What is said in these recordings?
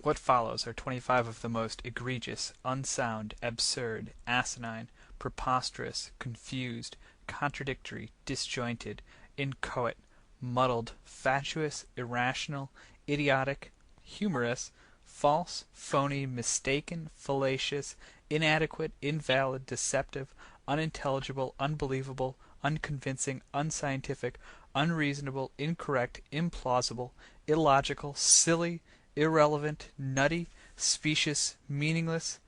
What follows are 25 of the most egregious, unsound, absurd, asinine, preposterous, confused, contradictory, disjointed, inchoate, muddled, fatuous, irrational, idiotic, humorous, false, phony, mistaken, fallacious, inadequate, invalid, deceptive, unintelligible, unbelievable, unconvincing, unscientific, unreasonable, incorrect, implausible, illogical, silly, irrelevant, nutty, specious, meaningless,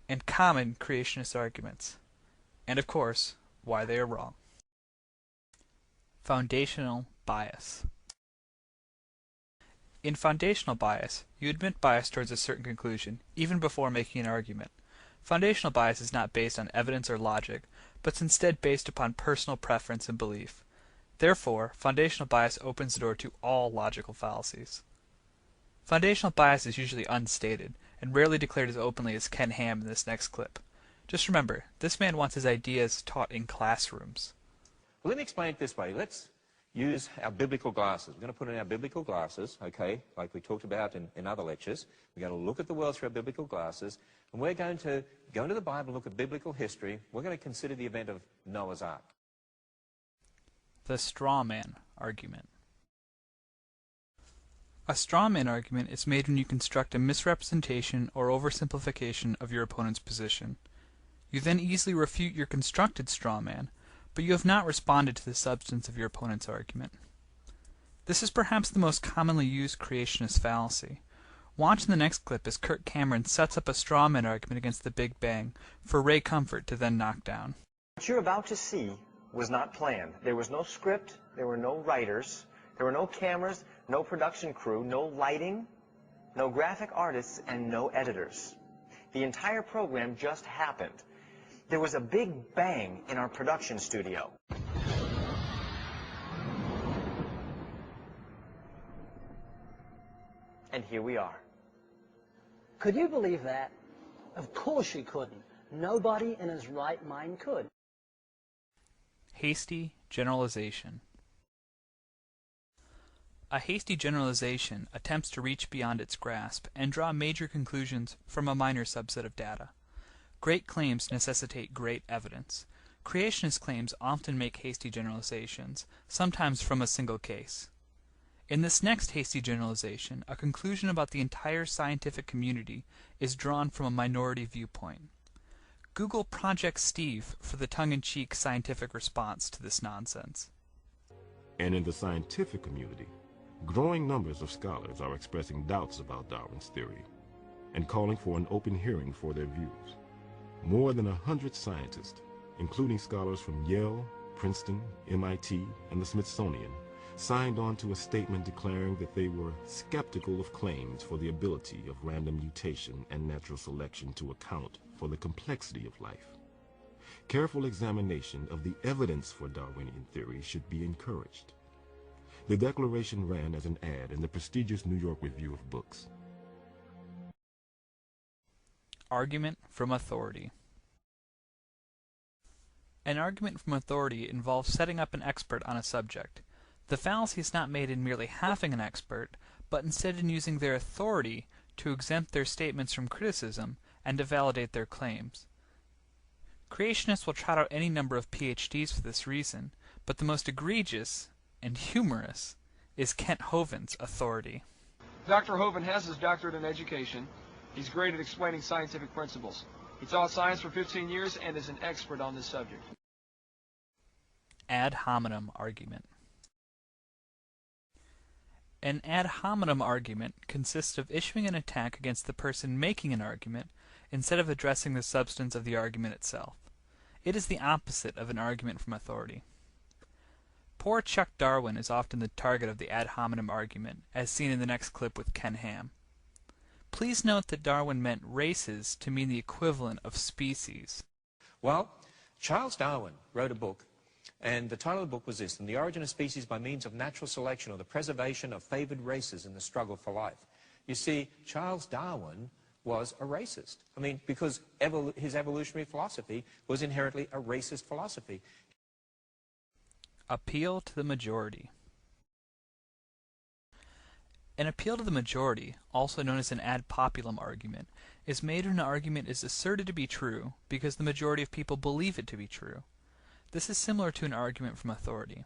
and common creationist arguments. And of course, why they are wrong. Foundational bias. In foundational bias, you admit bias towards a certain conclusion, even before making an argument. Foundational bias is not based on evidence or logic, but is instead based upon personal preference and belief. Therefore, foundational bias opens the door to all logical fallacies. Foundational bias is usually unstated, and rarely declared as openly as Ken Ham in this next clip. Just remember, this man wants his ideas taught in classrooms. Well, let me explain it this way. Let's use our biblical glasses. We're going to put on our biblical glasses, okay, like we talked about in other lectures. We're going to look at the world through our biblical glasses, and we're going to go into the Bible and look at biblical history. We're going to consider the event of Noah's Ark. The straw man argument. A straw man argument is made when you construct a misrepresentation or oversimplification of your opponent's position. You then easily refute your constructed straw man, but you have not responded to the substance of your opponent's argument. This is perhaps the most commonly used creationist fallacy. Watch in the next clip as Kirk Cameron sets up a straw man argument against the Big Bang for Ray Comfort to then knock down. What you're about to see was not planned. There was no script, there were no writers, there were no cameras, no production crew, no lighting, no graphic artists, and no editors. The entire program just happened. There was a big bang in our production studio. And here we are. Could you believe that? Of course you couldn't. Nobody in his right mind could. Hasty generalization. A hasty generalization attempts to reach beyond its grasp and draw major conclusions from a minor subset of data. Great claims necessitate great evidence. Creationist claims often make hasty generalizations, sometimes from a single case. In this next hasty generalization, a conclusion about the entire scientific community is drawn from a minority viewpoint. Google Project Steve for the tongue-in-cheek scientific response to this nonsense. And in the scientific community, growing numbers of scholars are expressing doubts about Darwin's theory and calling for an open hearing for their views. More than 100 scientists, including scholars from Yale, Princeton, MIT, and the Smithsonian, signed on to a statement declaring that they were skeptical of claims for the ability of random mutation and natural selection to account for the complexity of life. Careful examination of the evidence for Darwinian theory should be encouraged. The declaration ran as an ad in the prestigious New York Review of Books. Argument from authority. An argument from authority involves setting up an expert on a subject. The fallacy is not made in merely having an expert, but instead in using their authority to exempt their statements from criticism and to validate their claims. Creationists will trot out any number of PhDs for this reason, but the most egregious and humorous is Kent Hovind's authority. Dr. Hovind has his doctorate in education. He's great at explaining scientific principles. He taught science for 15 years and is an expert on this subject. Ad hominem argument. An ad hominem argument consists of issuing an attack against the person making an argument instead of addressing the substance of the argument itself. It is the opposite of an argument from authority. Poor Chuck Darwin is often the target of the ad hominem argument, as seen in the next clip with Ken Ham. Please note that Darwin meant races to mean the equivalent of species. Well, Charles Darwin wrote a book, and the title of the book was this: "In the Origin of Species by Means of Natural Selection, or the Preservation of Favored Races in the Struggle for Life." You see, Charles Darwin was a racist. I mean, because his evolutionary philosophy was inherently a racist philosophy. Appeal to the majority. An appeal to the majority, also known as an ad populum argument, is made when an argument is asserted to be true because the majority of people believe it to be true. This is similar to an argument from authority.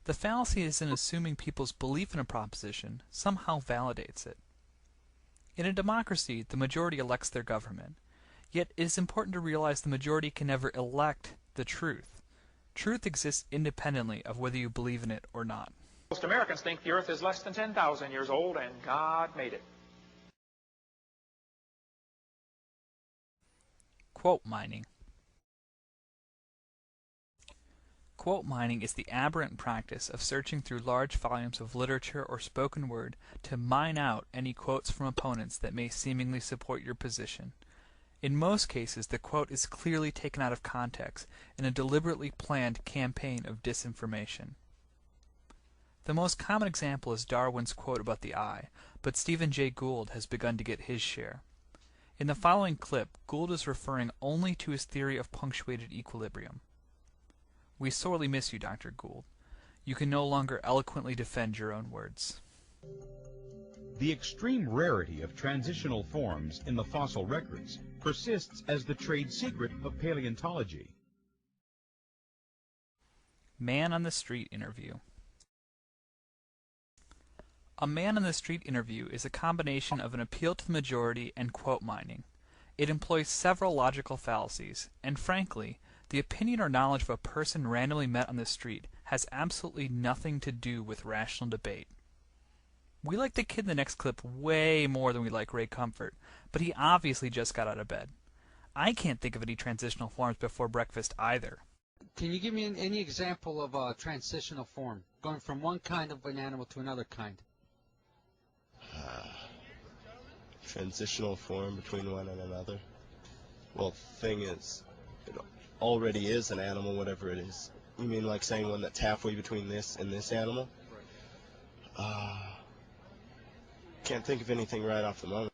The fallacy is in assuming people's belief in a proposition somehow validates it. In a democracy, the majority elects their government. Yet it is important to realize the majority can never elect the truth. Truth exists independently of whether you believe in it or not. Most Americans think the Earth is less than 10,000 years old and God made it. Quote mining. Quote mining is the aberrant practice of searching through large volumes of literature or spoken word to mine out any quotes from opponents that may seemingly support your position. In most cases, the quote is clearly taken out of context in a deliberately planned campaign of disinformation. The most common example is Darwin's quote about the eye, but Stephen Jay Gould has begun to get his share. In the following clip, Gould is referring only to his theory of punctuated equilibrium. We sorely miss you, Dr. Gould. You can no longer eloquently defend your own words. The extreme rarity of transitional forms in the fossil records persists as the trade secret of paleontology. Man on the Street Interview. A man on the street interview is a combination of an appeal to the majority and quote mining. It employs several logical fallacies, and frankly, the opinion or knowledge of a person randomly met on the street has absolutely nothing to do with rational debate. We like the kid in the next clip way more than we like Ray Comfort, but he obviously just got out of bed. I can't think of any transitional forms before breakfast either. Can you give me any example of a transitional form, going from one kind of an animal to another kind? Transitional form between one and another. Well, the thing is, it already is an animal, whatever it is. You mean like saying one that's halfway between this and this animal? Can't think of anything right off the moment.